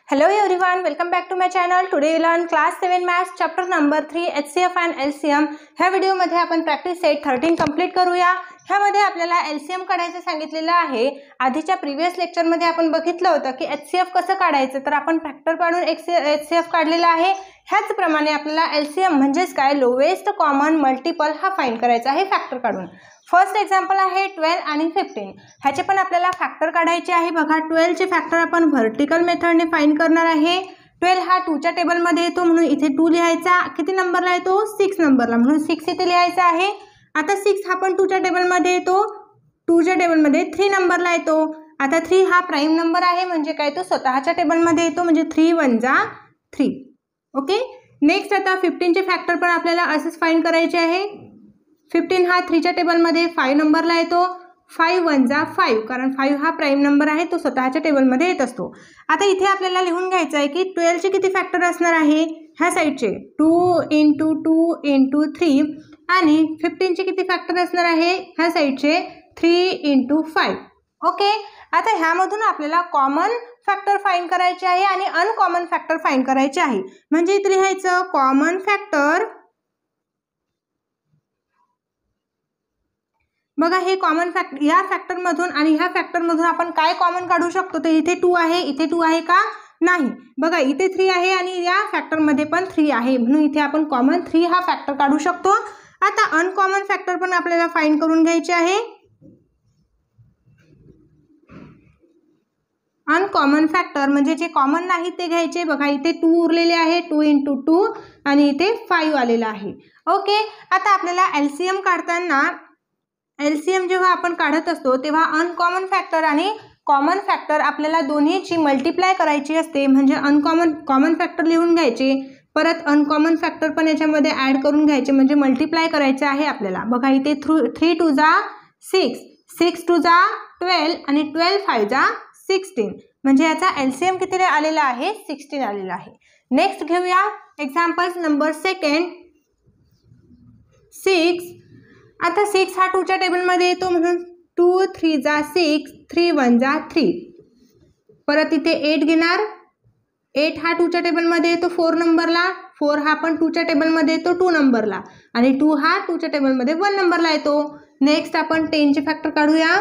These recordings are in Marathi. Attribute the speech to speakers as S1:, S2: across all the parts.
S1: Hello everyone, welcome back to my channel. Today we learn class 7 maths chapter number 3 HCF and LCM. ह्या व्हिडिओ मध्ये आपण प्रॅक्टिस सेट 13 कंप्लीट करूया. ह्यामध्ये आपल्याला LCM काढायचं सांगितलेलं आहे. आधीच्या प्रीवियस लेक्चर मध्ये आपण बघितलं होतं की HCF कसं काढायचं, तर आपण फॅक्टर काढून HCF काढलेला आहे. ह्याच प्रमाणे आपल्याला LCM म्हणजेच काय, लोवेस्ट कॉमन मल्टिपल हा फाइंड करायचा आहे फॅक्टर काढून. फर्स्ट एक्झाम्पल आहे 12 आणि 15. ह्याचे पण आपल्याला फॅक्टर काढायचे आहे. बघा 12 चे फॅक्टर आपण व्हर्टिकल मेथडने फाइंड करणार आहे. 12 हा 2 च्या टेबल मध्ये येतो म्हणून इथे 2 लिहायचा. किती नंबरला येतो? 6 नंबरला, म्हणून 6 इथे लिहायचा आहे. आता 6 हा पण 2 च्या टेबल मध्ये येतो. 2 च्या टेबल मध्ये 3 नंबरला येतो. आता 3 हा प्राइम नंबर आहे म्हणजे काय, तो स्वतःच्या टेबल मध्ये येतो म्हणजे 3 1 जा 3. ओके. नेक्स्ट आता 15 चे फॅक्टर पण आपल्याला असेच फाइंड करायचे आहे. 15 हा 3 च्या टेबल मध्ये 5 नंबरला येतो. 5 1 जा 5, कारण 5 हा प्राइम नंबर आहे, तो स्वतःच्या टेबल मध्ये येत असतो. आता इथे आपल्याला लिहून घ्यायचं आहे की 12 चे किती फॅक्टर असणार आहे. ह्या साइडचे 2 × 2 × 3 आणि 15 चे किती फॅक्टर असणार आहे ह्या साइडचे 3 × 5. ओके. आता ह्यामधून आपल्याला कॉमन फॅक्टर फाइंड करायचे आहे आणि अनकॉमन फॅक्टर फाइंड करायचे आहे. म्हणजे इथे लिहायचं कॉमन फॅक्टर. बघा हे कॉमन फॅक्टर, या फॅक्टर मधून आणि ह्या फॅक्टर मधून आपण काय कॉमन काढू शकतो, तर इथे 2 आहे, इथे 2 आहे का? नाही. बघा इथे 3 आहे आणि या फॅक्टर मध्ये पण 3 आहे, म्हणून इथे आपण कॉमन 3 हा फॅक्टर काढू शकतो. आता अनकॉमन फॅक्टर पण आपल्याला फाइंड करून घ्यायचे आहे. अनकॉमन फॅक्टर म्हणजे जे कॉमन नाही ते घ्यायचे. बघा इथे 2 उरलेले आहे, 2 × 2 आणि इथे 5 आलेला आहे. ओके. आता आपल्याला LCM काढताना, LCM जेव्हा आपण काढत असतो तेव्हा अनकॉमन फॅक्टर आणि कॉमन फॅक्टर आपल्याला दोन्हीची मल्टिप्लाय करायची असते. म्हणजे कॉमन फॅक्टर लिहून घ्यायचे, परत अनकॉमन फॅक्टर पण याच्यामध्ये ऍड करून घ्यायचे, म्हणजे मल्टिप्लाय करायचे आहे आपल्याला. बघा इथे 3 2 जा 6, 6 2 जा 12 आणि 12 5 जा 16, म्हणजे याचा LCM किती आलेला आहे? 16 आलेला आहे. नेक्स्ट घेऊया एक्झाम्पल नंबर 2. 6. आता 6 हा 2 च्या टेबल मध्ये येतो म्हणून 2 3 जा 6, 3 1 जा 3. परत इथे 8 घेणार. 8 हा 2 च्या टेबल मध्ये येतो 4 नंबरला. 4 हा पण 2 च्या टेबल मध्ये येतो 2 नंबरला आणि 2 हा 2 च्या टेबल मध्ये 1 नंबरला येतो. नेक्स्ट आपण 10 चे फॅक्टर काढूया.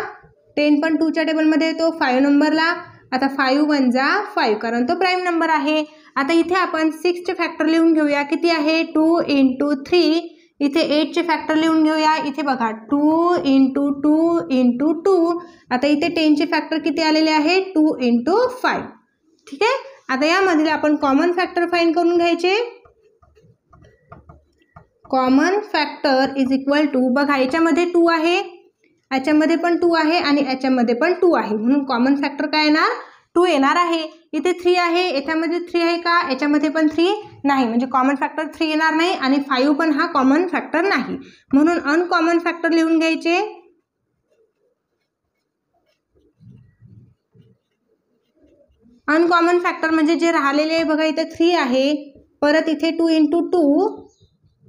S1: 10 पण 2 च्या टेबल मध्ये येतो 5 नंबरला. आता 5 1 जा 5, कारण तो प्राइम नंबर आहे. आता इथे आपण 6 चे फॅक्टर लिहून घेऊया. किती आहे? 2 × 3. इथे 8 चे फॅक्टर लिहून घेऊया. इथे बघा 2 × 2 × 2. आता इथे 10 चे फॅक्टर किती आलेले आहे? 2 × 5. ठीक आहे. आता यामध्ये आपण कॉमन फॅक्टर फाइंड करून घ्यायचे. Common factor is equal to, बघा याच्यामध्ये 2 आहे, याच्यामध्ये पण 2 आहे आणि याच्यामध्ये पण 2 आहे, म्हणून कॉमन फॅक्टर काय येणार? 2 येणार आहे. इथे 3 आहे, याच्यामध्ये 3 आहे का? याच्यामध्ये पण 3 नाही, म्हणजे कॉमन फॅक्टर 3 येणार नाही आणि 5 पण हा कॉमन फॅक्टर नाही, म्हणून अनकॉमन फॅक्टर लिहून घ्यायचे. अनकॉमन फॅक्टर म्हणजे जे राहिलेले आहे, बघा इथे 3 आहे, परत इथे 2 × 2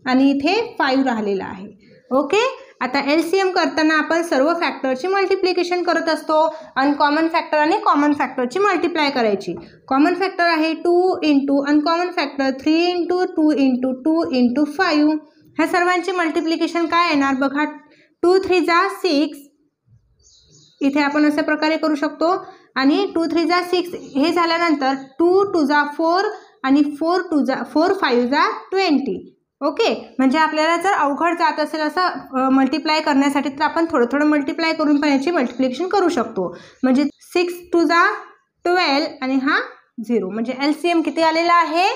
S1: आणि इथे 5 राहिलेला आहे. ओके. आता LCM करताना आपण सर्व फॅक्टरची मल्टिप्लिकेशन करत असतो. अनकॉमन फॅक्टर आणि कॉमन फॅक्टरची मल्टिप्लाय करायची. कॉमन फॅक्टर आहे 2 × अनकॉमन फॅक्टर 3 × 2 × 2 × 5. ह्या सर्वांची मल्टिप्लिकेशन काय येणार? बघा 2 3 जा 6, इथे आपण अशा प्रकारे करू शकतो. आणि 2 3 जा 6 हे झाल्यानंतर 2 2 जा 4 आणि 4 5 जा 20. ओके. म्हणजे आपल्याला जर अवघड जात असेल असं मल्टिप्लाय करण्यासाठी, तर आपण थोडं थोडं मल्टिप्लाय करून पण याची मल्टिप्लिकेशन करू शकतो. म्हणजे 6 2 जा 12 आणि हा 0, म्हणजे LCM किती आलेला आहे?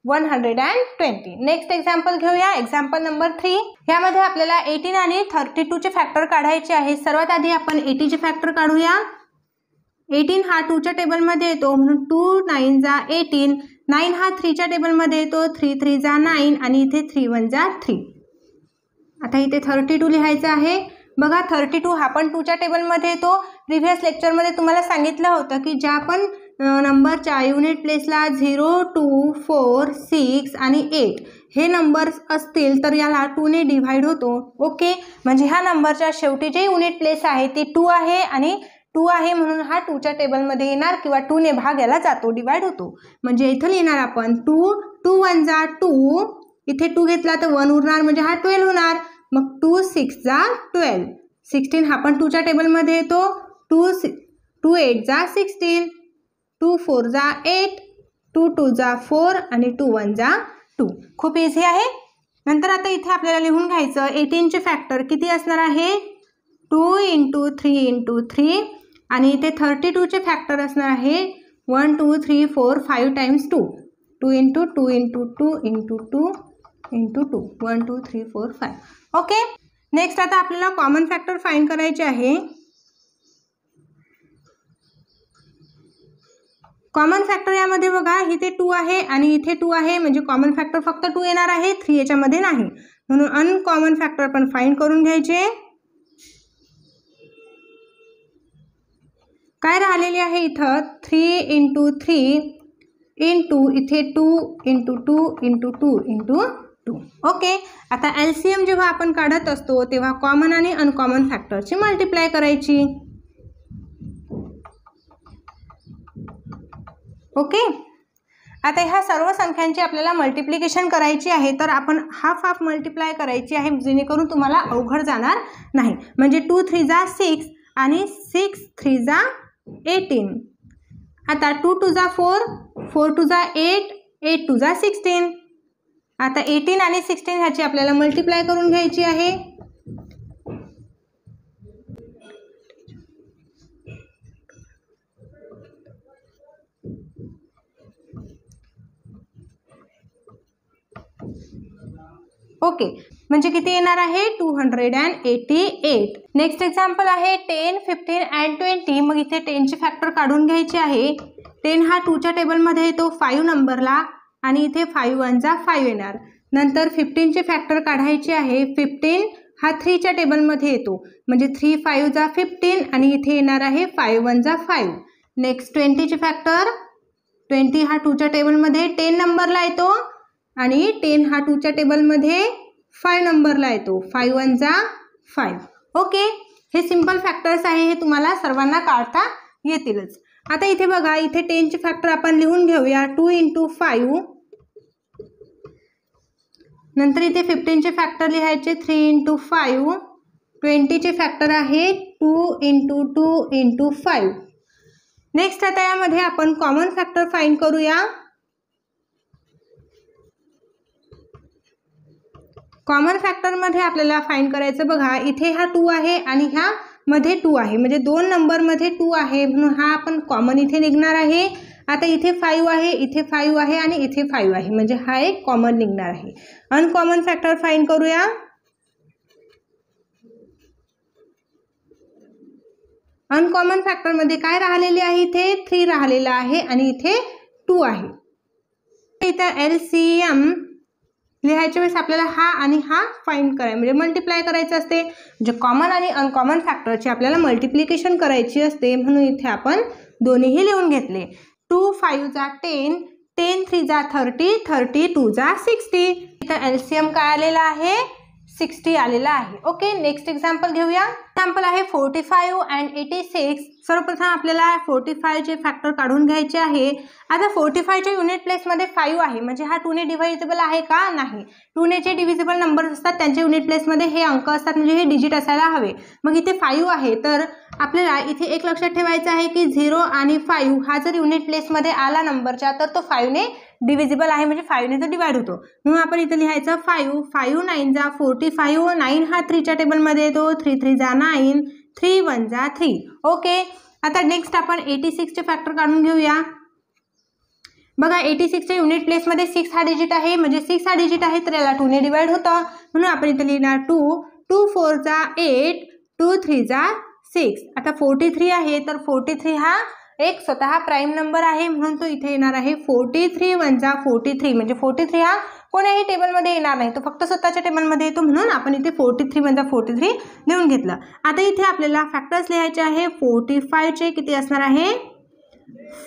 S1: 120. नेक्स्ट एक्झाम्पल घेऊया. Example number 3. यामध्ये आपल्याला 18 आणि 32 चे फॅक्टर काढायचे आहे. सर्वात आधी आपण 80 चे फॅक्टर काढूया. 18 हा 2 च्या टेबल मध्ये येतो म्हणून 2 9 जा 18. 9 हा 3 च्या टेबल मध्ये येतो 3 3 जा 9 आणि इथे 3 1 जा 3. आता इथे 32 लिहायचं आहे. बघा 32 हा पण 2 च्या टेबल मध्ये येतो. प्रिव्हियस लेक्चर मध्ये तुम्हाला सांगितलं होतं की ज्या पण नंबरच्या युनिट प्लेसला 0 2 4 6 आणि 8 हे नंबर्स असतील तर याला 2 ने डिवाइड होतो. ओके. म्हणजे ह्या नंबरच्या शेवटी जे युनिट प्लेस आहे ती 2 आहे आणि 2 आहे म्हणून हा 2च्या टेबलमध्ये येणार किंवा 2ने भाग याला जातो, डिवाइड होतो. म्हणजे इथं लिहिणार आपण 2, 2 1 जा 2, इथे 2 घेतला तर 1 उरणार म्हणजे हा 12 होणार. मग 2 6 जा 12, 16 हा पण 2च्या टेबलमध्ये येतो. 2 8 जा 16, 2 4 जा 8, 2 2 जा 4 आणि 2 1 जा 2. खूप इझी आहे. नंतर आता इथे आपल्याला लिहून घ्यायचं 18चे फॅक्टर किती असणार आहे, 2 × 3 × 3 आणि इथे 32चे फॅक्टर असणार आहे 1 2 3 4 5 टाइम्स 2, 2 × 2 × 2 × 2 × 2, 1 2 3 4 5. ओके. नेक्स्ट आता आपल्याला कॉमन फॅक्टर फाइंड करायचे आहे. कॉमन फॅक्टर यामध्ये बघा इथे 2 आहे आणि इथे 2 आहे म्हणजे कॉमन फॅक्टर फक्त 2 येणार आहे, 3 याच्यामध्ये नाही. म्हणून अनकॉमन फॅक्टर पण फाइंड करून घ्यायचे. काय राहिलेले आहे इथं 3 × 3 इथे 2 × 2 × 2 × 2. ओके. आता LCM जेव्हा आपण काढत असतो तेव्हा कॉमन आणि अनकॉमन फॅक्टरची मल्टिप्लाय करायची. ओके. आता ह्या सर्व संख्यांची आपल्याला मल्टिप्लिकेशन करायची आहे तर आपण हाफ मल्टिप्लाय करायची आहे जेणेकरून तुम्हाला अवघड जाणार नाही. म्हणजे 2 3 जा 6 आणि 6 3 जा 18. आता 2 2 जा 4, 4 2 जा 8, 8 2 जा 16. आता 18 आणि 16 ह्याची आपल्याला मल्टिप्लाय करून घ्यायची आहे. ओके. म्हणजे किती येणार आहे 288. नेक्स्ट एक्झाम्पल आहे 10 15 and 20. मग इथे 10चे फॅक्टर काढून घ्यायचे आहे. 10 हा 2च्या टेबलमध्ये येतो 5 नंबरला आणि इथे 5 1 जा 5 येणार. नंतर 15चे फॅक्टर काढायचे आहे. 15 हा 3च्या टेबलमध्ये येतो म्हणजे 3 5 जा 15 आणि इथे येणार आहे 5 1 जा 5. नेक्स्ट 20चे फॅक्टर, 20 हा 2च्या टेबलमध्ये 10 नंबरला येतो आणि 10 हा 2च्या टेबलमध्ये 5 नंबरला येतो, 5 1 जा 5. ओके. हे सिंपल फॅक्टर्स आहे, हे तुम्हाला सर्वांना काढता येतीलच. आता इथे बघा इथे 10चे फॅक्टर आपण लिहून घेऊया 2 × 5. नंतर इथे 15चे फॅक्टर लिहायचे 3 × 5. 20चे फॅक्टर आहे 2 × 2 × 5. नेक्स्ट आता यामध्ये आपण कॉमन फॅक्टर फाइंड करूया. कॉमन फॅक्टरमध्ये आपल्याला फाइंड करायचं बघा इथे हा 2 आहे आणि ह्या मध्ये 2 आहे म्हणजे 2 नंबरमध्ये 2 आहे म्हणून हा आपण कॉमन इथे निघणार आहे. आता इथे 5 आहे, इथे 5 आहे आणि इथे 5 आहे म्हणजे हा एक कॉमन निघणार आहे. अनकॉमन फॅक्टर फाइंड करूया. अनकॉमन फॅक्टरमध्ये काय राहिलेले आहे इथे 3 राहिलेला आहे आणि इथे 2 आहे. इथं LCM लिहायच्या वेळेस आपल्याला हा आणि हा फाइंड करायचं म्हणजे मल्टिप्लाय करायचं असते. म्हणजे कॉमन आणि अनकॉमन फॅक्टरची आपल्याला मल्टिप्लिकेशन करायची असते म्हणून इथे आपण दोन्हीही लिहून घेतले. 2 5 जा 10, 10 3 जा 30, 30 2 जा 60. इथं LCM काय आलेला आहे 60 आलेला आहे. ओके. नेक्स्ट एक्झाम्पल घेऊया. एक्झाम्पल आहे 45 and 86. सर्वप्रथम आपल्याला 45चे फॅक्टर काढून घ्यायचे आहे. आता 45च्या युनिट प्लेसमध्ये 5 आहे म्हणजे हा 2ने डिव्हायजेबल आहे का, नाही. 2ने जे डिव्हिजिबल नंबर असतात त्यांच्या युनिट प्लेसमध्ये हे अंक असतात म्हणजे हे डिजिट असायला हवे. मग इथे 5 आहे तर आपल्याला इथे एक लक्षात ठेवायचं आहे की 0 आणि 5 हा जर युनिट प्लेसमध्ये आला नंबरच्या तर तो 5ने डिव्हिजिबल आहे म्हणजे 5ने तो डिवाइड होतो. म्हणून आपण इथे लिहायचं 5 5 9 जा 45. 9 हा 3च्या टेबलमध्ये येतो, 3 3 जा 9, 3 1 जा 3. ओके. आता नेक्स्ट आपण 86चे फॅक्टर काढून घेऊया. बघा 86च्या युनिट प्लेसमध्ये 6 हा डिजिट आहे म्हणजे 6 हा डिजिट आहे तर याला 2ने डिवाइड होतं म्हणून आपण इथे लिहिणार 2 2 4 जा 8, 2 3 जा 6. आता 43 आहे तर 43 हा एक स्वतः प्राइम नंबर आहे म्हणून तो इथे येणार आहे 43 1 जा 43 म्हणजे 43 हा कोणाही टेबलमध्ये येणार नाही, तो फक्त स्वतःच्या टेबलमध्ये येतो म्हणून आपण इथे 43 1 जा 43 लिहून घेतलं. आता इथे आपल्याला फॅक्टर्स लिहायचे आहे. 45चे किती असणार आहे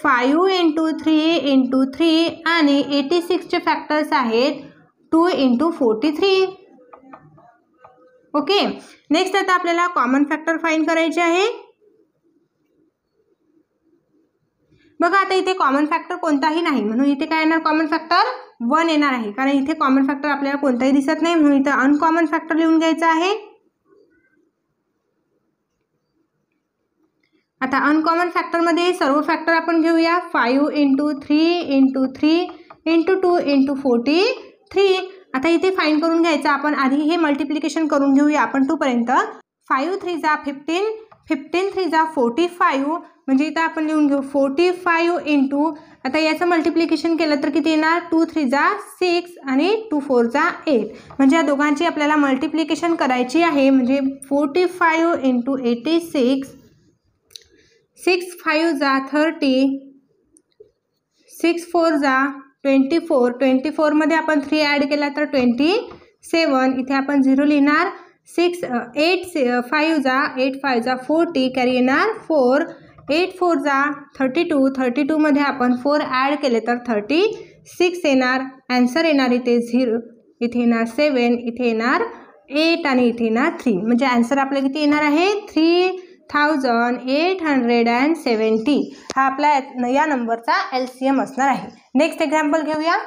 S1: 5 × 3 × 3 आणि 86चे फॅक्टर्स आहेत 2 × 43. ओके. नेक्स्ट आता आपल्याला कॉमन फॅक्टर फाइंड करायचे आहे. बघा आता इथे कॉमन फॅक्टर कोणताही नाही, म्हणून इथे काय येणार, कॉमन फॅक्टर 1 येणार आहे, कारण इथे कॉमन फॅक्टर आपल्याला कोणताही दिसत नाही, म्हणून इथे अनकॉमन फॅक्टर लिहून घ्यायचं आहे. आता अनकॉमन फॅक्टरमध्ये सर्व फॅक्टर आपण घेऊया. 5 × 3 × 3 × 2 × 43. आता इथे फाईंड करून घ्यायचं आपण. आधी हे मल्टिप्लिकेशन करून घेऊया आपण 2 पर्यंत. 5 × 3 = 15, 15 × 3 = 45, म्हणजे इथं आपण लिहून घेऊ 45 × आता याचं मल्टिप्लिकेशन केलं तर किती येणार, 2 × 3 = 6 आणि 2 × 4 = 8. म्हणजे या दोघांची आपल्याला मल्टिप्लिकेशन करायची आहे. म्हणजे 45 × 86, 6 × 5 = 30, 6 × 4 = 24. 24 मध्ये आपण 3 ॲड केला तर 27. इथे आपण 0 लिहिणार. 8 5 = 8 5 = 40, कॅरी येणार 4. 8 4 = 32. 32 मध्ये आपण 4 ॲड केले तर 36 येणार. आन्सर येणार इथे 0, इथे येणार 7, इथे येणार 8 आणि इथे येणार 3. म्हणजे आन्सर आपला किती येणार आहे, 3870. हा आपला या नंबरचा LCM असणार आहे. नेक्स्ट एक्झाम्पल घेऊया.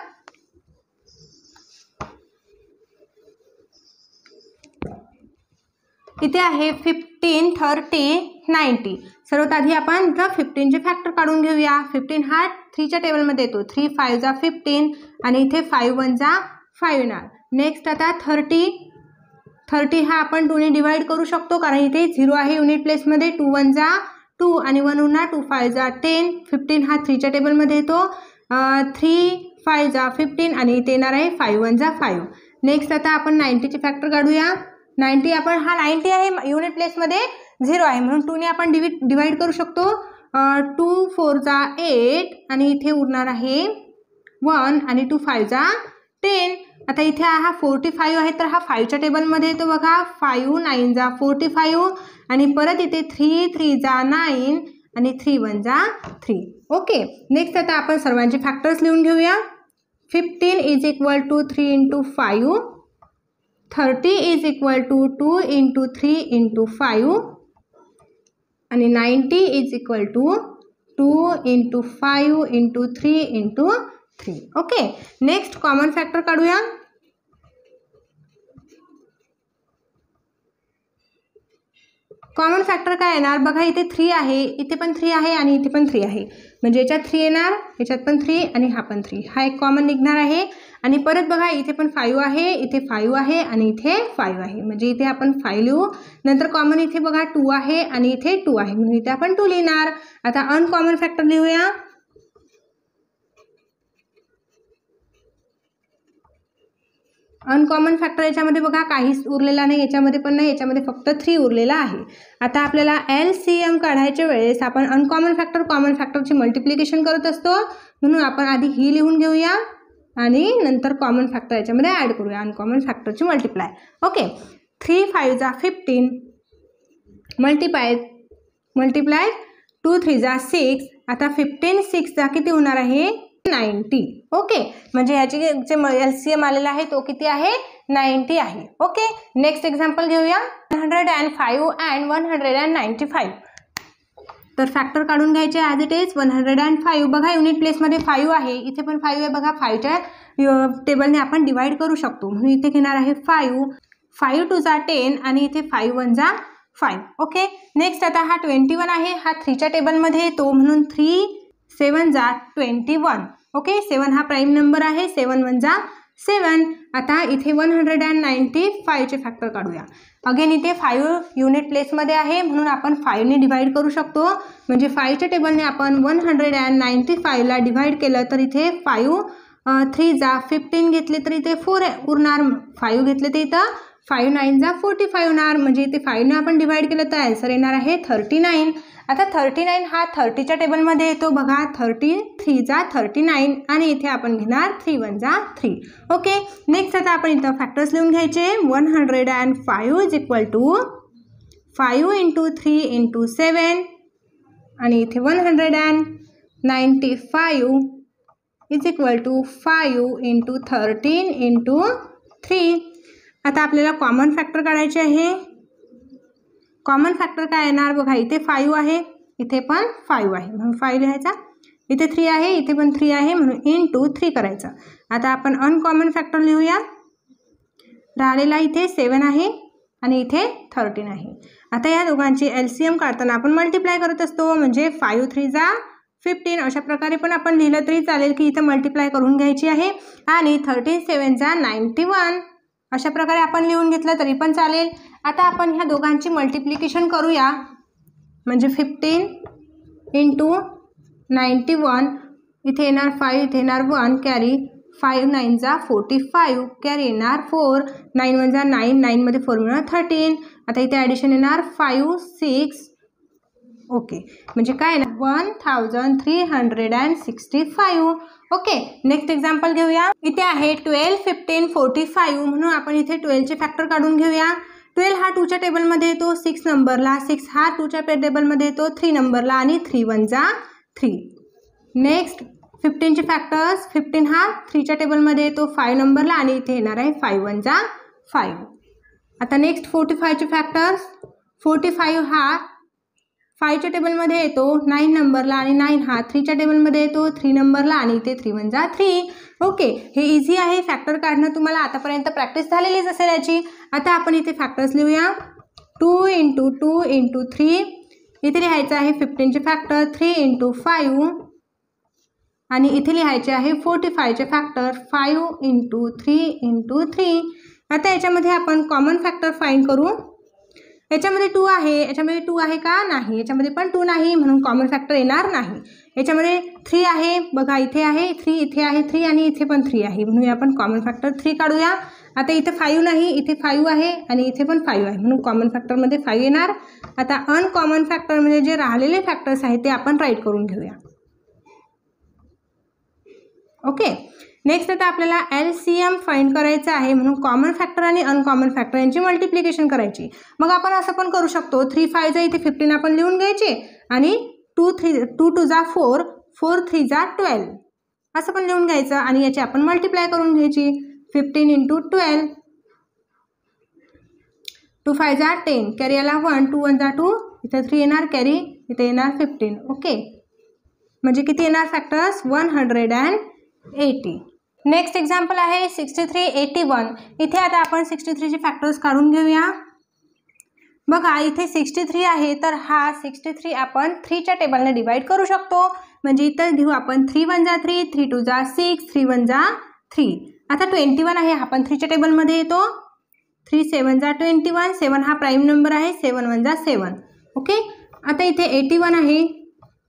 S1: इथे आहे 15 30 90. सर्वात आधी आपण इथं 15चे फॅक्टर काढून घेऊया. 15 हा 3च्या टेबलमध्ये येतो. 3 5 = 15 आणि इथे 5 1 = 5 येणार. नेक्स्ट आता 30 हा आपण 2 ने डिवाइड करू शकतो, कारण इथे 0 आहे युनिट प्लेसमध्ये. 2 1 = 2 आणि 1 उरणार. 2 5 = 10. 15 हा 3च्या टेबलमध्ये येतो. 3 5 = 15 आणि इथे येणार आहे 5 1 = 5. नेक्स्ट आता आपण 90चे फॅक्टर काढूया. 90 आपण हा 90 आहे युनिट प्लेसमध्ये 0 आहे, म्हणून 2 ने आपण डिवाइड करू शकतो. 2 4 = 8 आणि इथे उरणार आहे 1 आणि 2 5 = 10. आता इथे हा 45 आहे, तर हा 5च्या टेबलमध्ये येतो बघा. 5 9 = 45 आणि परत इथे 3 3 = 9 आणि 3 1 = 3. ओके. नेक्स्ट आता आपण सर्वांचे फॅक्टर्स लिहून घेऊया. 15 = 3 × 5, 30 = 2 × 3 × 5 आणि 90 = 2 × 5 × 3 × 3. ओके. नेक्स्ट कॉमन फॅक्टर काढूया. कॉमन फॅक्टर काय येणार बघा, इथे 3 आहे, इथे पण 3 आहे आणि इथे पण 3 आहे, म्हणजे याच्यात 3 येणार, याच्यात पण 3 आणि हा पण 3. हा एक कॉमन निघणार आहे. आणि परत बघा इथे पण 5 आहे, इथे 5 आहे आणि इथे 5 आहे, म्हणजे इथे आपण 5 लिहू. नंतर कॉमन इथे बघा 2 आहे आणि इथे 2 आहे, म्हणून इथे आपण 2 लिहिणार. आता अनकॉमन फॅक्टर लिहूया. अनकॉमन फॅक्टर याच्यामध्ये बघा काहीच उरलेला नाही, याच्यामध्ये पण नाही, याच्यामध्ये फक्त 3 उरलेला आहे. आता आपल्याला LCM काढायच्या वेळेस आपण अनकॉमन फॅक्टर कॉमन फॅक्टरची मल्टिप्लिकेशन करत असतो, म्हणून आपण आधी ही लिहून घेऊया आणि नंतर कॉमन फॅक्टर याच्यामध्ये ॲड करूया अनकॉमन फॅक्टरची मल्टिप्लाय. ओके. 3 5 = 15 मल्टिप्लाय 2 3 = 6. आता 15 6 चा किती होणार आहे, 90. ओके. म्हणजे याची जे LCM आलेला आहे तो किती आहे, 90 आहे. ओके. नेक्स्ट एक्झाम्पल घेऊया. 105 and 195. तर फॅक्टर काढून घ्यायचे ॲज इट इज. 105 बघा युनिट प्लेसमध्ये 5 आहे, इथे पण 5 आहे बघा. 5च्या टेबलने आपण डिवाइड करू शकतो, म्हणून इथे घेणार आहे 5. 5 2 = 10 आणि इथे 5 1 = 5. ओके. नेक्स्ट आता हा 21 आहे, हा 3च्या टेबलमध्ये येतो, म्हणून 3 7 = 21. ओके. 7 हा प्राईम नंबर आहे. 7 1 = 7. आता इथे 195चे फॅक्टर काढूया. अगेन इथे 5 युनिट प्लेसमध्ये आहे, म्हणून आपण 5 ने डिवाइड करू शकतो, म्हणजे 5च्या टेबलने आपण 195ला डिवाइड केलं तर इथे 5 3 = 15 घेतले तर इथे 4 उरणार. 5 घेतले तर इथं 5 9 = 45 होणार, म्हणजे इथे 5 ने आपण डिवाइड केलं तर आन्सर येणार आहे 39. आता 39 हा 30च्या टेबलमध्ये येतो बघा. 30 3 = 39 आणि इथे आपण घेणार 3 1 = 3. ओके. नेक्स्ट आता आपण इथं फॅक्टर्स लिहून घ्यायचे. 105 = 5 × 3 × 7 आणि इथे 195 = 5 × 13 × 3. आता आपल्याला कॉमन फॅक्टर काढायचे आहे. कॉमन फॅक्टर काय येणार बघा, इथे 5 आहे, इथे पण 5 आहे, म्हणून 5 लिहायचा. इथे 3 आहे, इथे पण 3 आहे, म्हणून इंटू 3 करायचं. आता आपण अनकॉमन फॅक्टर लिहूया. राहिलेला इथे 7 आहे आणि इथे 13 आहे. आता या दोघांची LCM काढताना आपण मल्टिप्लाय करत असतो, म्हणजे 5 3 जा 15. अशा प्रकारे पण आपण लिहिलं तरी चालेल की इथे मल्टिप्लाय करून घ्यायची आहे. आणि 13 7 जा 91 अशा प्रकारे आपण लिहून घेतलं तरी पण चालेल. आता आपण ह्या दोघांची मल्टिप्लिकेशन करूया, म्हणजे 15 इंटू 91, इथे येणार 5, इथे येणार 1, कॅरी 5 9 जा 45, कॅरी येणार 4, 9 1 जा 9, 9 मध्ये 4 मिळणार 13. आता इथे ॲडिशन येणार 5 6, ओके, म्हणजे काय ना 1365. ओके, नेक्स्ट एक्झाम्पल घेऊया. इथे आहे 12 15 45, म्हणून आपण इथे 12चे फॅक्टर काढून घेऊया. 12 हा 2च्या टेबलमध्ये येतो 6 नंबरला, 6 हा 2च्या टेबलमध्ये येतो 3 नंबरला आणि 3 1 जा 3. नेक्स्ट 15चे फॅक्टर्स, 15 हा 3च्या टेबलमध्ये येतो 5 नंबरला आणि इथे येणार आहे 5 1 जा 5. आता नेक्स्ट 45चे फॅक्टर्स, 45 हा 5च्या टेबलमध्ये येतो 9 नंबरला आणि 9 हा 3च्या टेबलमध्ये येतो 3 नंबरला आणि इथे 3 1 जा 3. ओके, हे इझी आहे फॅक्टर काढणं, तुम्हाला आतापर्यंत प्रॅक्टिस झालेलीच असेल याची. आता आपण इथे फॅक्टर्स लिहूया. 2 इंटू 2 इंटू 3, इथे लिहायचं आहे 15चे फॅक्टर 3 इंटू 5 आणि इथे लिहायचे आहे 45चे फॅक्टर 5 इंटू 3 इंटू 3. आता याच्यामध्ये आपण कॉमन फॅक्टर फाइंड करू. याच्यामध्ये 2 आहे, याच्यामध्ये 2 आहे का? नाही, याच्यामध्ये पण 2 नाही, म्हणून कॉमन फॅक्टर येणार नाही. याच्यामध्ये 3 आहे, बघा इथे आहे 3, इथे आहे 3 आणि इथे पण 3 आहे, म्हणून आपण कॉमन फॅक्टर 3 काढूया. आता इथे 5 नाही, इथे 5 आहे आणि इथे पण 5 आहे, म्हणून कॉमन फॅक्टरमध्ये 5 येणार. आता अनकॉमन फॅक्टर म्हणजे जे राहिलेले फॅक्टर्स आहेत ते आपण राईट करून घेऊया. ओके, नेक्स्ट आता आपल्याला LCM फाइंड करायचं आहे, म्हणून कॉमन फॅक्टर आणि अनकॉमन फॅक्टर यांची मल्टिप्लिकेशन करायची. मग आपण असं पण करू शकतो, 3 5 जा इथे 15 आपण लिहून घ्यायचे आणि 2 2 जा 4, 4 3 जा 12 असं पण लिहून घ्यायचं आणि याची आपण मल्टिप्लाय करून घ्यायची. 15 इंटू 12, 2 5 जा 10, कॅरी आला 1, 2 1 जा 2, इथे 3 येणार, कॅरी इथे येणार 15. ओके, म्हणजे किती येणार फॅक्टर्स 180. नेक्स्ट एक्झाम्पल आहे 63 81. इथे आता आपण 63चे फॅक्टर्स काढून घेऊया. बघा इथे 63 आहे, तर हा 63 आपण 3च्या टेबलने डिवाइड करू शकतो. म्हणजे इथं घेऊ आपण 3 1 जा 3, 3 2 जा 6, 3 1 जा 3. आता 21 आहे, हा पण 3च्या टेबलमध्ये येतो. 3 7 जा 21, 7 हा प्राईम नंबर आहे, 7 1 जा 7. ओके, आता इथे 81 आहे,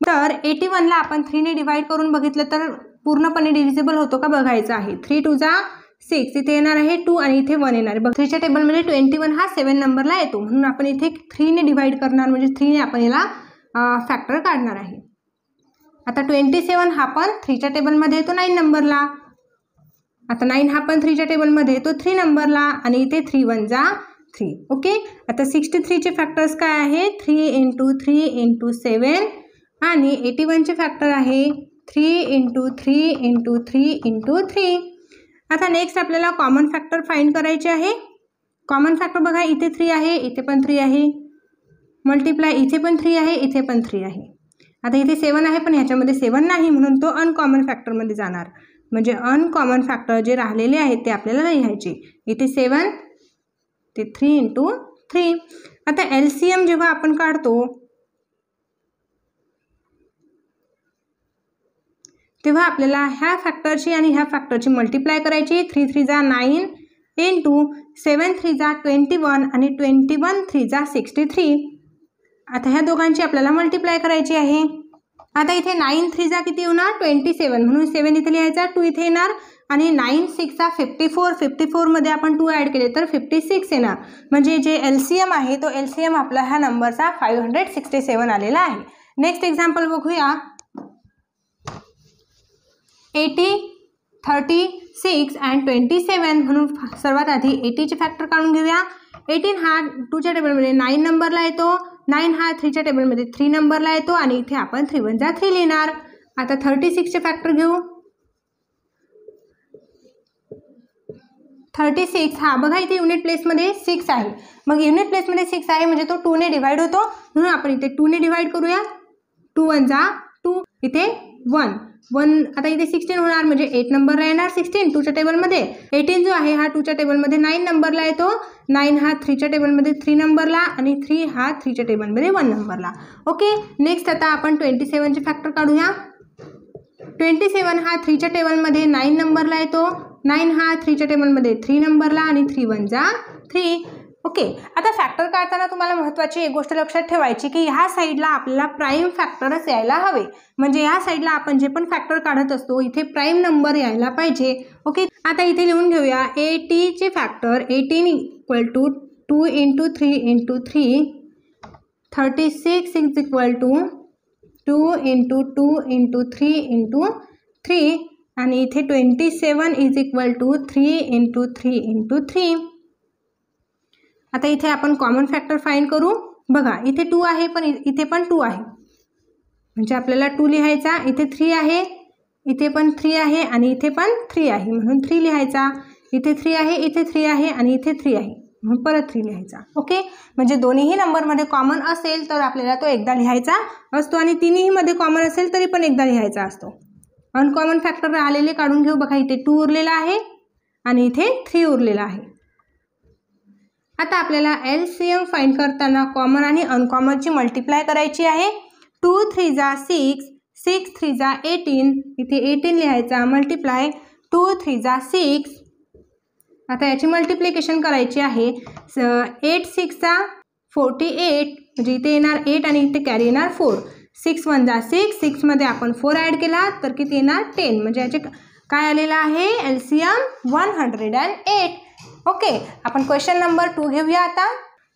S1: तर 81ला आपण 3ने डिवाइड करून बघितलं तर पूर्णपणे डिव्हिजिबल होतो का बघायचं आहे. 3 2 जा 6, इथे येणार आहे 2 आणि इथे 1 येणार आहे. बघ 3च्या टेबलमध्ये 21 हा 7 नंबरला येतो, म्हणून आपण इथे 3ने डिवाइड करणार, म्हणजे 3ने आपण याला फॅक्टर काढणार आहे. आता 27 हा पण 3च्या टेबलमध्ये येतो 9 नंबरला. आता 9 हा पण 3च्या टेबलमध्ये येतो 3 नंबरला आणि इथे 3 1 जा 3. ओके, आता 63चे फॅक्टर्स काय आहे 3 इंटू 3 इंटू 7 आणि 81चे फॅक्टर आहे 3 इंटू 3 इंटू 3 इंटू 3. आता नेक्स्ट आपल्याला कॉमन फॅक्टर फाइंड करायचे आहे. कॉमन फॅक्टर बघा इथे 3 आहे, इथे पण 3 आहे, मल्टिप्लाय इथे पण 3 आहे, इथे पण 3 आहे. आता इथे 7 आहे पण ह्याच्यामध्ये 7 नाही, म्हणून तो अनकॉमन फॅक्टरमध्ये जाणार. म्हणजे अनकॉमन फॅक्टर जे राहिलेले आहेत ते आपल्याला लिहायचे. इथे 7, ते 3 इंटू 3. आता LCM जेव्हा आपण काढतो तेव्हा आपल्याला ह्या फॅक्टरची आणि ह्या फॅक्टरची मल्टिप्लाय करायची. 3 3 जा 9 इंटू 7 3 जा 21 आणि 21 3 जा 63. आता ह्या दोघांची आपल्याला मल्टिप्लाय करायची आहे. आता इथे 9 3 जा किती होणार 27, म्हणून 7 इथे लिहायचा, 2 इथे येणार आणि 9 6 जा 54, 54 मध्ये आपण 2 ॲड केले तर 56 येणार. म्हणजे जे LCM आहे तो LCM आपला ह्या नंबरचा 567 आलेला आहे. नेक्स्ट एक्झाम्पल बघूया. 80 36 अँड 27, म्हणून सर्वात आधी 80चे फॅक्टर काढून घेऊया. 18 हा 2च्या टेबलमध्ये 9 नंबरला येतो, 9 हा 3च्या टेबलमध्ये 3 नंबरला येतो आणि इथे आपण 3 1 जा 3 लिहिणार. आता 36चे फॅक्टर घेऊ. 36 हा बघा इथे युनिट प्लेसमध्ये 6 आहे, मग युनिट प्लेसमध्ये 6 आहे म्हणजे तो 2ने डिवाइड होतो, म्हणून आपण इथे 2ने डिवाइड करूया. 2 1 जा 2, इथे 1 आता इथे 16 होणार म्हणजे 8 नंबरला येणार 16 2च्या टेबलमध्ये. 18 जो आहे हा 2च्या टेबलमध्ये 9 नंबरला येतो. 9 हा 3च्या टेबलमध्ये 3 नंबरला आणि 3 हा 3च्या टेबलमध्ये 1 नंबरला. ओके, नेक्स्ट आता आपण 27चे फॅक्टर काढूया. 27 हा 3च्या टेबलमध्ये 9 नंबरला येतो. 9 हा 3च्या टेबलमध्ये 3 नंबरला आणि 3 1 जा 3. ओके, आता फॅक्टर काढताना तुम्हाला महत्त्वाची एक गोष्ट लक्षात ठेवायची की ह्या साईडला आपल्याला प्राईम फॅक्टरच यायला हवे. म्हणजे या साईडला आपण जे पण फॅक्टर काढत असतो इथे प्राईम नंबर यायला पाहिजे. ओके, आता इथे लिहून घेऊया 80चे फॅक्टर. 18 = 2 × 3 × 3. 36 = 2 × 2 × 3 × 3 आणि इथे 27 = 3 × 3 × 3. आता इथे आपण कॉमन फॅक्टर फाइंड करू. बघा इथे 2 आहे पण इथे पण 2 आहे म्हणजे आपल्याला 2 लिहायचा. इथे 3 आहे, इथे पण 3 आहे आणि इथे पण 3 आहे म्हणून 3 लिहायचा. इथे 3 आहे, इथे 3 आहे आणि इथे 3 आहे म्हणून परत 3 लिहायचा. ओके, म्हणजे दोन्हीही नंबरमध्ये कॉमन असेल तर आपल्याला तो एकदा लिहायचा असतो आणि तिन्ही मध्ये कॉमन असेल तरी पण एकदा लिहायचा असतो. अनकॉमन फॅक्टर राहिलेले काढून घेऊ. बघा इथे 2 उरलेला आहे आणि इथे 3 उरलेला आहे. आता आपल्याला LCM फाइंड करताना कॉमन आणि अनकॉमनची मल्टिप्लाय करायची आहे. 2 3 जा 6, 6 3 जा 18, इथे 18 लिहायचा. मल्टिप्लाय 2 3 जा 6. आता याची मल्टिप्लिकेशन करायची आहे. 8 6 जा 48 म्हणजे इथे येणार 8 आणि इथे कॅरी येणार 4. 6 1 जा 6, 6 मध्ये आपण 4 ॲड केला तर किती येणार 10. म्हणजे याचे काय आलेलं आहे LCM 108. ओके, आपण क्वेश्चन नंबर 2 घेऊया. आता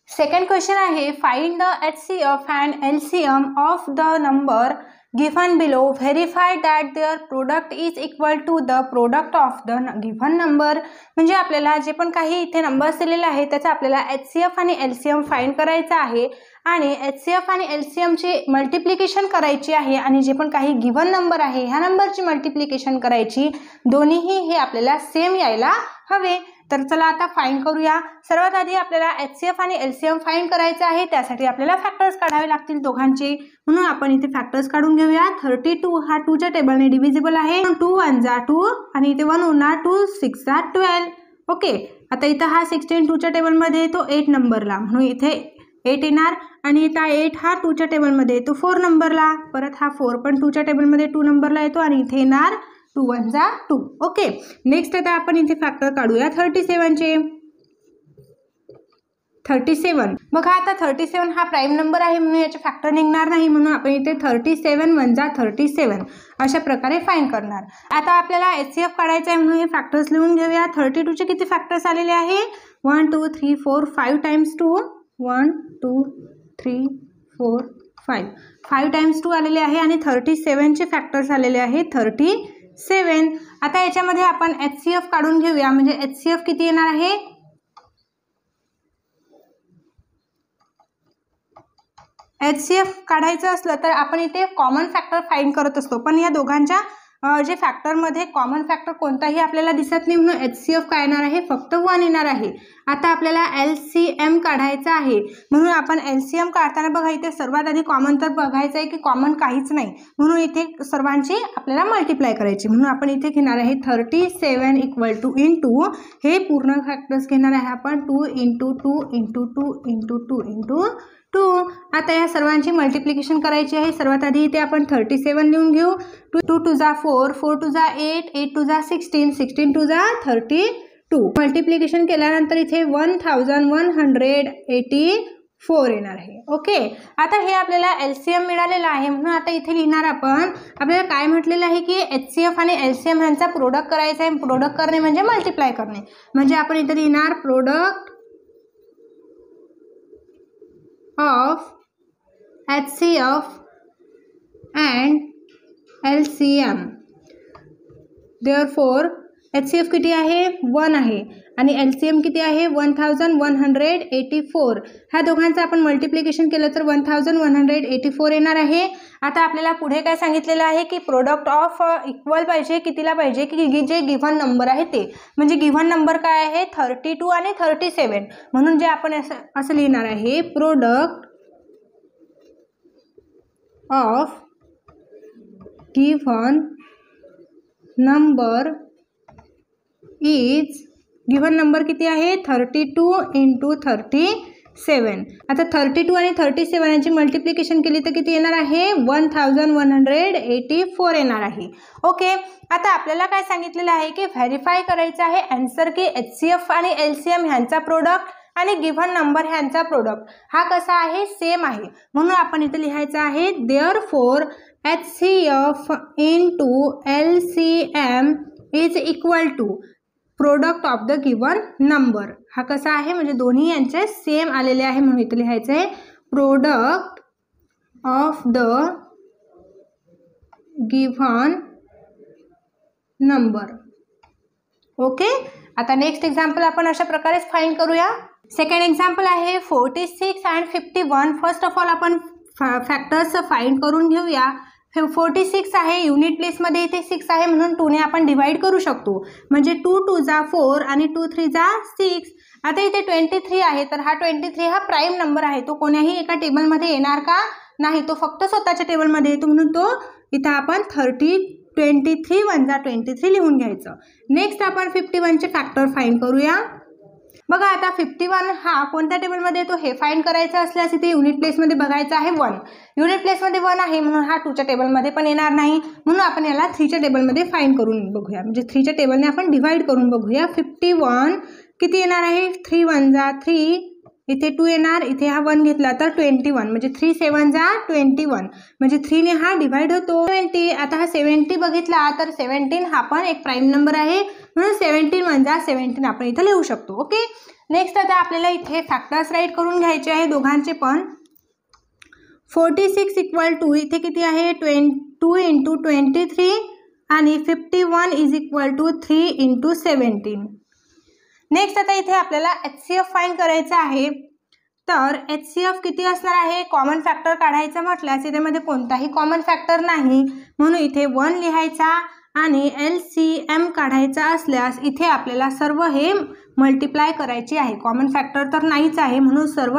S1: सेकंड क्वेश्चन आहे find the HCF and LCM of the number given below. Verify that their product is equal to the product of the given number. म्हणजे आपल्याला जे पण काही इथे नंबर्स दिलेले आहे त्याचा आपल्याला HCF आणि LCM फाइंड करायचा आहे आणि HCF आणि LCMची मल्टिप्लिकेशन करायची आहे आणि जे पण काही गिव्हन नंबर आहे ह्या नंबरची मल्टिप्लिकेशन करायची. दोन्हीही हे आपल्याला सेम यायला हवे. तर चला आता फाइंड करूया. सर्वात आधी आपल्याला HCF आणि LCM फाइंड करायचं आहे. त्यासाठी आपल्याला फॅक्टर्स काढावे लागतील दोघांचे. म्हणून आपण इथे फॅक्टर्स काढून घेऊया. 32 हा 2च्या टेबलने डिव्हिजिबल आहे. 2 1 जा 2 आणि इथे 1 होणार. 2 6 जा 12. ओके, आता इथं हा 16 2च्या टेबलमध्ये येतो 8 नंबरला म्हणून इथे 8 येणार आणि इथं 8 हा 2च्या टेबलमध्ये येतो 4 नंबरला. परत हा 4 पण 2च्या टेबलमध्ये 2 नंबरला येतो आणि इथे येणार 2 1 जा 2. ओके, नेक्स्ट आता आपण इथे फॅक्टर काढूया 37चे. 37 बघा आता 37 हा प्राईम नंबर आहे म्हणून याचे फॅक्टर निघणार नाही म्हणून आपण इथे 37 1 जा 37 अशा प्रकारे फाइंड करणार. आता आपल्याला HCF काढायचं आहे म्हणून हे फॅक्टर्स लिहून घेऊया. 32चे किती फॅक्टर्स आलेले आहे 1 2 3 4 5 टाइम्स 2. 1 2 3 4 5 5 टाइम्स 2 आलेले आहे आणि 37चे फॅक्टर्स आलेले आहे 37. आता याच्यामध्ये आपण HCF काढून घेऊया. म्हणजे HCF किती येणार आहे HCF काढायचं असलं तर आपण इथे कॉमन फॅक्टर फाइंड करत असतो पण या दोघांच्या जे फॅक्टरमध्ये कॉमन फॅक्टर कोणताही आपल्याला दिसत नाही म्हणून HCF काय येणार आहे फक्त 1 येणार आहे. आता आपल्याला LCM काढायचं आहे म्हणून आपण LCM काढताना बघा इथे सर्वात आधी कॉमन तर बघायचं आहे की कॉमन काहीच नाही म्हणून इथे सर्वांची आपल्याला मल्टिप्लाय करायची. म्हणून आपण इथे घेणार आहे 37 = इंटू हे पूर्ण फॅक्टर्स घेणार आहे आपण 2 × 2 × 2 × 2 × 2. आता या सर्वांची मल्टिप्लिकेशन करायची आहे. सर्वात आधी इथे आपण 37 लिहून घेऊ. 2 2 जा 4 4 2 जा 8 8 2 जा 16 16 2 जा 32. मल्टिप्लिकेशन केल्यानंतर इथे 1184 येणार आहे. ओके, आता हे आपल्याला LCM मिळालेलं आहे म्हणून आता इथे लिहिणार आपण आपल्याला काय म्हटलेलं आहे की HCF आणि LCM यांचा प्रोडक्ट करायचा आहे. प्रोडक्ट करणे म्हणजे मल्टिप्लाय करणे. म्हणजे आपण इथे लिहिणार product of HCF and LCM. Therefore HCF किती आहे 1 आहे आणि LCM किती आहे 1184. ह्या दोघांचं आपण मल्टिप्लिकेशन केलं तर 1184 येणार आहे. आता आपल्याला पुढे काय सांगितलेलं आहे की प्रोडक्ट ऑफ इक्वल पाहिजे कितीला पाहिजे की जे गिव्हन नंबर आहे ते. म्हणजे गिव्हन नंबर काय आहे 32 आणि 37 म्हणून जे आपण असं लिहिणार आहे product of given number is, given number किती आहे 32 × 37. आता 32 आणि 37 यांची मल्टिप्लिकेशन केली तर किती येणार आहे 1184 येणार आहे. ओके, आता आपल्याला काय सांगितलेलं आहे की व्हेरीफाय करायचं आहे आन्सर की HCF आणि LCM ह्यांचा प्रोडक्ट आणि गिव्हन नंबर ह्यांचा प्रोडक्ट हा कसा आहे सेम आहे. म्हणून आपण इथे लिहायचं आहे therefore HCF × LCM is equal to product of the given number. हा कसा आहे म्हणजे दोन्ही यांचे सेम आलेले आहे म्हणून इथे लिहायचं आहे product of the given number. Okay, आता नेक्स्ट एक्झाम्पल आपण अशा प्रकारेच फाइंड करूया. सेकंड एक्झाम्पल आहे 46 and 51. फर्स्ट ऑफ ऑल आपण फॅक्टर्स फाइंड करून घेऊया. 46 आहे, युनिट प्लेसमध्ये इथे 6 आहे म्हणून 2 ने आपण डिवाइड करू शकतो म्हणजे 2 2 जा 4 आणि 2 3 जा 6. आता इथे 23 आहे तर हा 23 हा प्राईम नंबर आहे, तो कोण्याही एका टेबलमध्ये येणार का नाही, तो फक्त स्वतःच्या टेबलमध्ये येतो म्हणून तो इथं आपण 23 1 जा 23 लिहून घ्यायचं. नेक्स्ट आपण 51चे फॅक्टर फाइंड करूया. बघा आता 51 हा कोणत्या टेबलमध्ये येतो हे फाइंड करायचं असल्यास इथे युनिट प्लेसमध्ये बघायचं आहे 1. युनिट प्लेसमध्ये 1 आहे म्हणून हा 2च्या टेबलमध्ये पण येणार नाही म्हणून आपण याला 3च्या टेबलमध्ये फाइंड करून बघूया म्हणजे 3च्या टेबलने आपण डिवाइड करून बघूया. 51 किती येणार आहे 3 1 जा 3, इथे 2 येणार, इथे हा 1 घेतला तर 21 म्हणजे 3 7 जा 21 म्हणजे 3 ने हा डिवाइड होतो 20. आता हा 70 बघितला तर 17 हा पण एक प्राईम नंबर आहे म्हणून 17 1 जा 17 आपण इथे लिहू शकतो. ओके, नेक्स्ट आता आपल्याला इथे फॅक्टर्स राईट करून घ्यायचे आहे दोघांचे पण. 46 इक्वल टू इथे किती आहे 2 × 23 आणि 51 इज इक्वल टू 3 × 17. नेक्स्ट आता इथे आपल्याला HCF फाइंड करायचं आहे. तर HCF किती असणार आहे, कॉमन फॅक्टर काढायचं म्हटल्यास यामध्ये कोणताही कॉमन फॅक्टर नाही म्हणून इथे 1 लिहायचा आणि LCM काढायचा असल्यास इथे आपल्याला सर्व हे मल्टिप्लाय करायचे आहे. कॉमन फॅक्टर तर नाहीच आहे म्हणून सर्व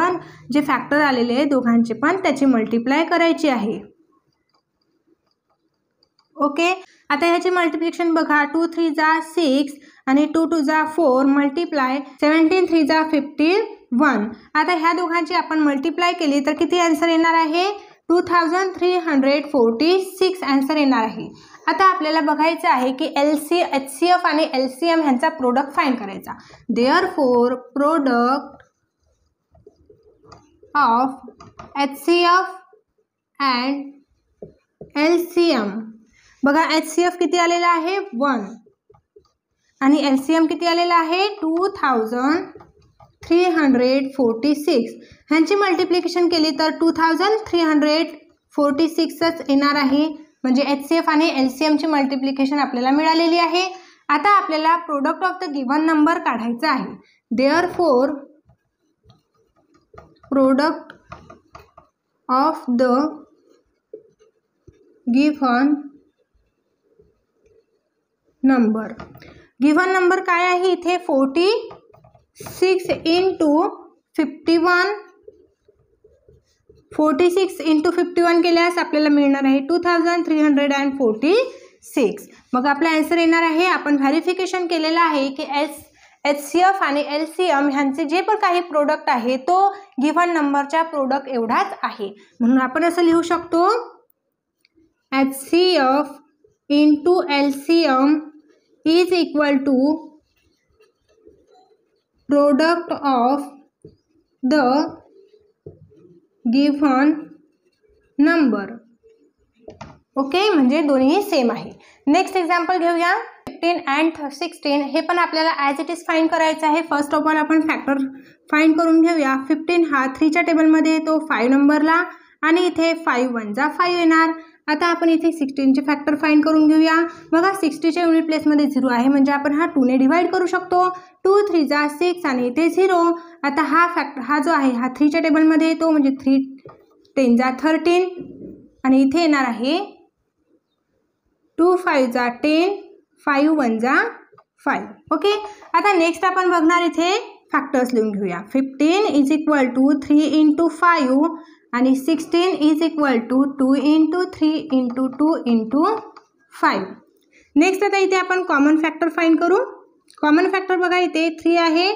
S1: जे फॅक्टर आलेले आहे दोघांचे पण त्याची मल्टिप्लाय करायची आहे. ओके, आता ह्याची मल्टिप्लिकेशन बघा 2 3 जा 6 आणि 2 2 जा 4 मल्टिप्लाय 17 3 जा 51. आता ह्या दोघांची आपण मल्टिप्लाय केली तर किती आन्सर येणार आहे 2346 आन्सर येणार आहे. आता आपल्याला बघायचं आहे की HCF आणि LCM ह्यांचा प्रोडक्ट फाइंड करायचा. Therefore product of HCF and LCM. बघा HCF किती आलेला आहे 1 आणि LCM किती आलेला आहे 2346. ह्यांची मल्टिप्लिकेशन केली तर 2346च येणार आहे म्हणजे HCF आणि LCM ची मल्टिप्लिकेशन आपल्याला मिळालेली आहे. आता आपल्याला product of the given number काढायचा आहे. Therefore product of the given number. Given number काय आहे इथे 46 × 51. 46 × 51 केल्यास आपल्याला मिळणार आहे 2346. मग आपला आन्सर येणार आहे. आपण व्हेरिफिकेशन केलेलं आहे की HCF आणि LCM ह्यांचे जे पण काही प्रोडक्ट आहे तो गिव्हन नंबरच्या प्रोडक्ट एवढाच आहे म्हणून आपण असं लिहू शकतो HCF × LCM is equal to product of the given number. Okay, म्हणजे दोन्ही सेम आहे. नेक्स्ट एक्झाम्पल घेऊया 15 and 16. हे पण आपल्याला ॲज इट इज फाइंड करायचं आहे. फर्स्ट ऑफ ऑल आपण फॅक्टर फाइंड करून घेऊया. 15 हा 3च्या टेबलमध्ये येतो 5 नंबरला आणि इथे 5 1 जा 5 येणार. आता आपण इथे 16चे फॅक्टर फाइंड करून घेऊया. बघा 60च्या युनिट प्लेसमध्ये 0 आहे म्हणजे आपण हा 2 ने डिवाइड करू शकतो. 2 3 जा 6 आणि इथे 0. आता हा फॅक्टर हा जो आहे हा 3च्या टेबलमध्ये येतो म्हणजे 3 10 जा 13 आणि इथे येणार आहे 2 5 जा 10 5 1 जा 5. ओके, आता नेक्स्ट आपण बघणार इथे फॅक्टर्स लिहून घेऊया. 15 इज इक्वल टू 3 × 5 आणि 16 is equal to 2 into 3 into 2 into 5. Next आता इथे आपण कॉमन फॅक्टर फाइंड करू. कॉमन फॅक्टर बघा इथे 3 आहे,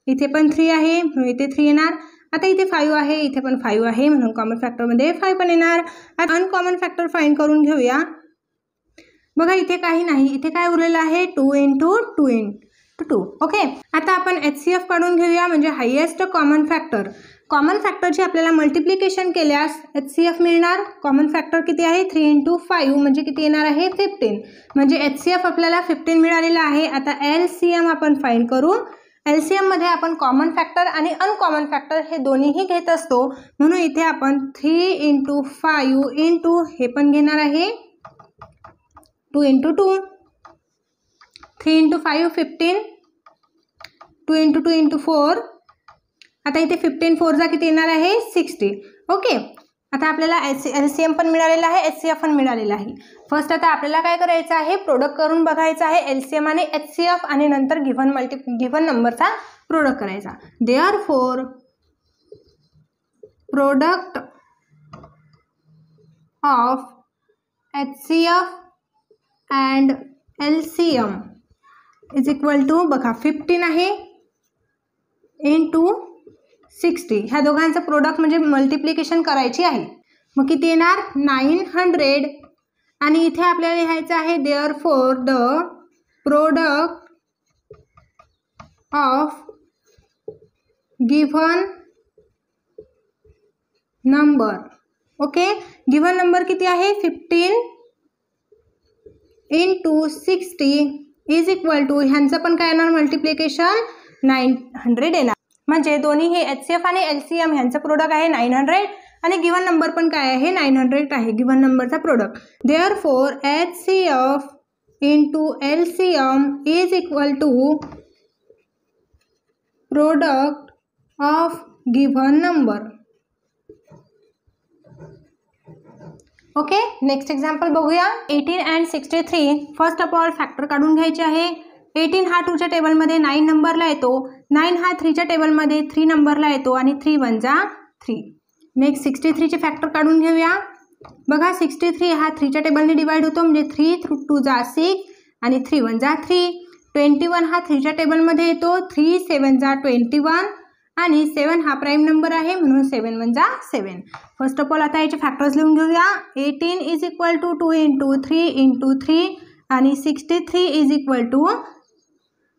S1: इथे पण 3 आहे म्हणून इथे 3 येणार. आता इथे 5 आहे, इथे पण 5 आहे म्हणून कॉमन फॅक्टरमध्ये 5 पण येणार. आता अनकॉमन फॅक्टर फाइंड करून घेऊया. बघा इथे काही नाही, इथे काय उरलेलं आहे 2 इंटू 2 इंटू 2. ओके, आता आपण HCF काढून घेऊया म्हणजे हायेस्ट कॉमन फॅक्टर. कॉमन फॅक्टरची आपल्याला मल्टिप्लिकेशन केल्यास HCF मिळणार. कॉमन फॅक्टर किती आहे 3 इंटू 5 म्हणजे किती येणार आहे 15. म्हणजे HCF आपल्याला 15 मिळालेला आहे. आता LCM आपण फाइंड करू. LCM मध्ये आपण कॉमन फॅक्टर आणि अनकॉमन फॅक्टर हे दोन्हीही घेत असतो म्हणून इथे आपण 3 इंटू 5 इंटू हे पण घेणार आहे 2 इंटू 2. 3 into 5 15, 2 into 2 into 4. आता इथे 15 4 किती येणार आहे 60. ओके, आता आपल्याला LCM पण मिळालेला आहे, HCF पण मिळालेला आहे. फर्स्ट आता आपल्याला काय करायचं आहे प्रोडक्ट करून बघायचं आहे LCM आणि HCF आणि नंतर गिव्हन नंबरचा प्रोडक्ट करायचा. Therefore product of HCF and LCM is equal to बघा 15 आहे इंटू 60. ह्या दोघांचं प्रोडक्ट म्हणजे मल्टिप्लिकेशन करायची आहे. मग किती येणार 900. आणि इथे आपल्याला लिहायचं आहे therefore the product of given number. Okay, given number किती आहे 15 इंटू 60 इज इक्वल टू ह्यांचं पण काय येणार मल्टिप्लिकेशन 900 येणार. म्हणजे दोन्ही हे HCF आणि LCM ह्यांचं प्रोडक्ट आहे 900 आणि गिव्हन नंबर पण काय आहे 900 आहे गिव्हन नंबरचा product. Therefore HCF into LCM is equal to product of given number. Okay, next example बघूया. 18 and 63. First of all factor काढून घ्यायचे आहे. 18 हा 2च्या टेबलमध्ये 9 नंबरला येतो, 9 हा 3च्या टेबलमध्ये 3 नंबरला येतो आणि 3 1 जा 3. नेक्स्ट 63चे फॅक्टर काढून घेऊया. बघा 63 हा 3च्या टेबलने डिवाइड होतो म्हणजे 3 2 जा 6 आणि 3 1 जा 3. 21 हा 3च्या टेबलमध्ये येतो, 3 7 जा 21 आणि 7 हा प्राईम नंबर आहे म्हणून 7 1 जा 7. फर्स्ट ऑफ ऑल आता याचे फॅक्टर्स लिहून घेऊया. 18 is equal to 2 into 3 into 3 आणि 63 is equal to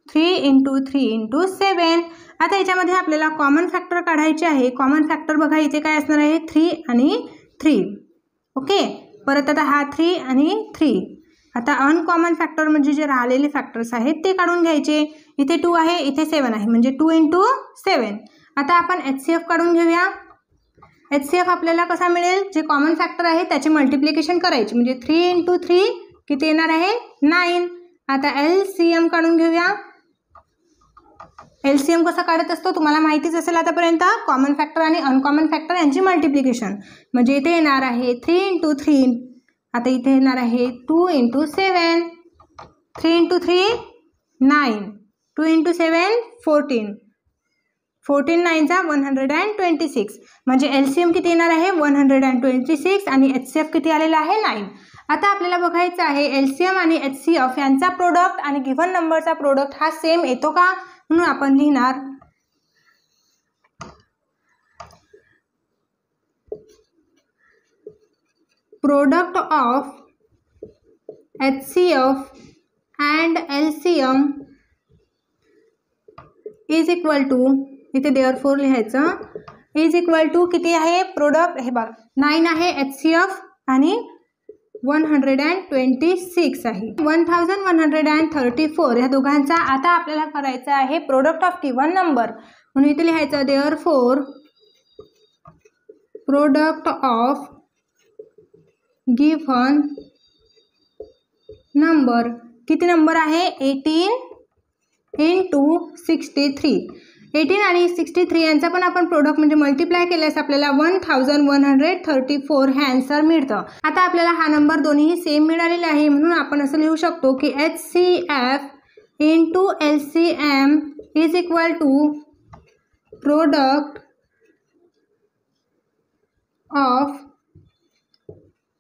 S1: 3 into 3 into 7. आता याच्यामध्ये आपल्याला कॉमन फॅक्टर काढायचे आहे. कॉमन फॅक्टर बघा इथे काय असणार आहे 3 आणि 3. ओके, परत आता हा 3 आणि 3. आता अनकॉमन फॅक्टर म्हणजे जे राहिलेले फॅक्टर्स आहेत ते काढून घ्यायचे. इथे 2 आहे, इथे 7 आहे म्हणजे 2 इंटू 7. आता आपण HCF काढून घेऊया. HCF आपल्याला कसा मिळेल जे कॉमन फॅक्टर आहे त्याचे मल्टिप्लिकेशन करायचे म्हणजे 3 इंटू 3 किती येणार आहे 9. आता LCM काढून घेऊया. LCM कसा काढत असतो तुम्हाला माहितीच असेल आतापर्यंत. कॉमन फॅक्टर आणि अनकॉमन फॅक्टर यांची मल्टिप्लिकेशन म्हणजे इथे येणार आहे 3 इंटू 3. आता इथे येणार आहे 2 इंटू 7. 3 इंटू 3 9. 2 इंटू 7 14. 14 9 जा 126 म्हणजे LCM किती येणार आहे 126 आणि HCF किती आलेला आहे 9. आता आपल्याला बघायचं आहे LCM आणि HCF यांचा प्रोडक्ट आणि गिव्हन नंबरचा प्रोडक्ट हा सेम येतो का म्हणून आपण लिहिणार product of HCF and LCM is equal to इथे देअरफॉर लिहायचं इज इक्वल टू किती आहे प्रोडक्ट हे बघा 9 आहे HCF आणि 126 आहे 1134 ह्या दोघांचा. आता आपल्याला करायचं आहे प्रोडक्ट ऑफ गिव्हन नंबर म्हणून इथे लिहायचं therefore product of given number. किती नंबर आहे 18 इंटू 63. 18 आणि 63 यांचा पण आपण प्रोडक्ट म्हणजे मल्टिप्लाय केल्यास आपल्याला 1134 हे आन्सर मिळतं. आता आपल्याला हा नंबर दोन्ही सेम मिळालेले आहे म्हणून आपण असं लिहू शकतो की HCF into LCM is equal to product of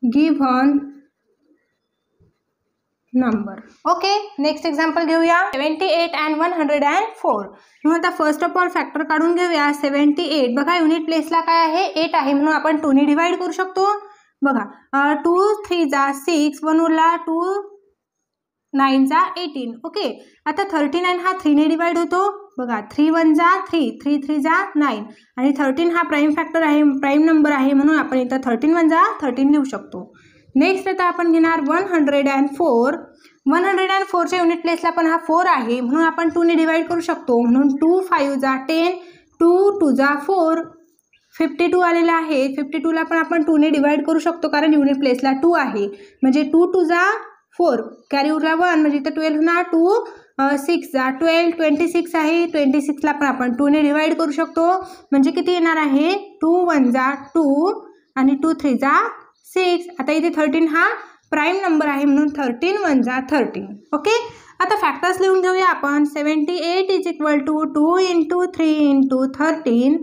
S1: given number. Okay, next example घेऊया. 78 and 104. म्हणून आता फर्स्ट ऑफ ऑल फॅक्टर काढून घेऊया. 78 बघा युनिट प्लेसला काय आहे 8 आहे म्हणून आपण 2 ने डिवाइड करू शकतो. बघा 2 3 जा 6, 1 उरला 2 9 जा 18. ओके, आता 39 हा 3 ने डिवाइड होतो. बघा 3 1 जा 3, 3 3 जा 9 आणि 13 हा प्राइम फॅक्टर आहे, प्राइम नंबर आहे म्हणून आपण इथं 13 1 जा 13 लिहू शकतो. नेक्स्ट आता आपण घेणार 104. 104च्या युनिट प्लेसला पण हा 4 आहे म्हणून आपण 2 ने डिवाइड करू शकतो. म्हणून 2 5 जा 10, 2 2 जा 4, 52 आलेला आहे. 52ला पण आपण 2 ने डिवाइड करू शकतो कारण युनिट प्लेसला 2 आहे. म्हणजे 2 2 जा 4, कॅरी उरला 1 म्हणजे इथं 12 होणार. 2 6 जा 12, 26 आहे. 26ला पण आपण 2 ने डिवाइड करू शकतो. म्हणजे किती येणार आहे 2 1 जा 2 आणि 2 3 जा 6. आता इथे 13 हा प्राइम नंबर आहे म्हणून 13 1 जा 13. ओके, आता फॅक्टर्स लिहून घेऊया आपण. 78 is equal to 2 into 3 into 13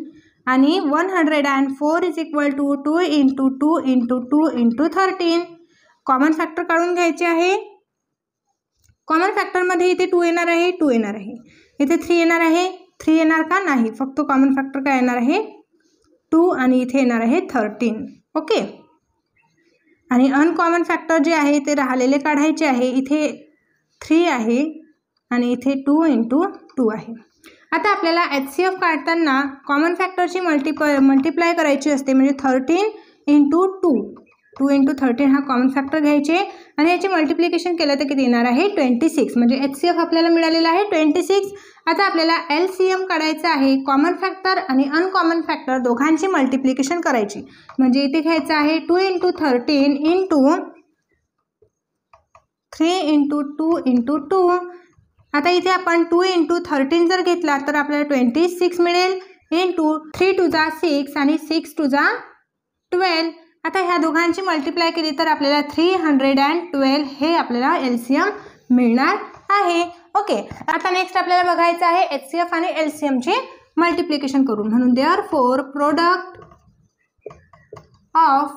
S1: आणि 104 is equal to 2 into 2 into 2 into 13. Common factor काढून घ्यायचे आहे. कॉमन फॅक्टरमध्ये इथे 2 येणार आहे, 2 येणार आहे. इथे 3 येणार आहे, 3 येणार का नाही, फक्त कॉमन फॅक्टर काय येणार आहे 2 आणि इथे येणार आहे 13. ओके, आणि अनकॉमन फॅक्टर जे आहे ते राहिलेले काढायचे आहे. इथे 3 आहे आणि इथे 2 इंटू 2 आहे. आता आपल्याला HCF काढताना कॉमन फॅक्टरची मल्टिप्लाय करायची असते. म्हणजे 13 इंटू 2, 2 इंटू 13 हा कॉमन फॅक्टर घ्यायचे आणि याचे मल्टिप्लिकेशन केलं तर किती येणार आहे 26. म्हणजे HCF आपल्याला मिळालेला आहे 26. आता आपल्याला LCM काढायचं आहे. कॉमन फॅक्टर आणि अनकॉमन फॅक्टर दोघांची मल्टिप्लिकेशन करायची. म्हणजे इथे घ्यायचं आहे 2 इंटू 13 इंटू 3 इंटू 2 इंटू 2. आता इथे आपण 2 इंटू 13 जर घेतला तर आपल्याला 26 मिळेल इंटू 3 2 जा 6 आणि 6 2 जा 12. आता ह्या दोघांची मल्टिप्लाय केली तर आपल्याला 312 हे आपल्याला LCM मिळणार आहे. ओके, आता नेक्स्ट आपल्याला बघायचं आहे HCF आणि LCMचे मल्टिप्लिकेशन करून. म्हणून therefore product of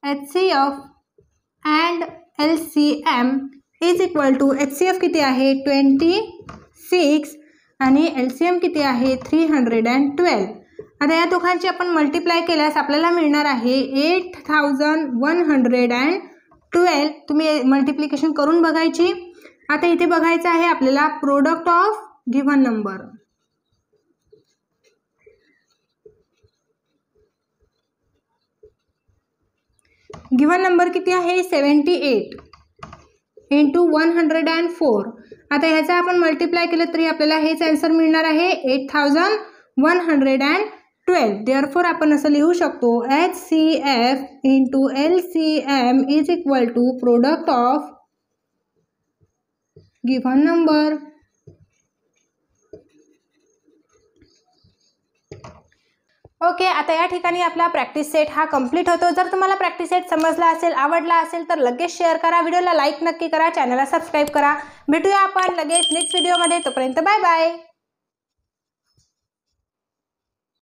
S1: HCF and LCM is equal to HCF किती आहे 26 आणि LCM किती आहे 312. आता या दोघांची आपण मल्टिप्लाय केल्यास आपल्याला मिळणार आहे 8112. तुम्ही मल्टिप्लिकेशन करून बघायची. आता इथे बघायचं आहे आपल्याला product of given number. Given number किती आहे 78 इंटू 104. आता ह्याचा आपण मल्टिप्लाय केलं तरी आपल्याला हेच आन्सर मिळणार आहे 8112. देअरफॉर आपण असं लिहू शकतो HCF into LCM is equal to product of given number. Okay, आता या ठिकाणी आपला प्रॅक्टिस सेट हा कंप्लीट होतो. जर तुम्हाला प्रॅक्टिस सेट समजला असेल, आवडला असेल तर लगेच शेअर करा, व्हिडिओला लाईक नक्की करा, चॅनलला सबस्क्राईब करा. भेटूया आपण लगेच नेक्स्ट व्हिडिओमध्ये. तोपर्यंत बाय बाय.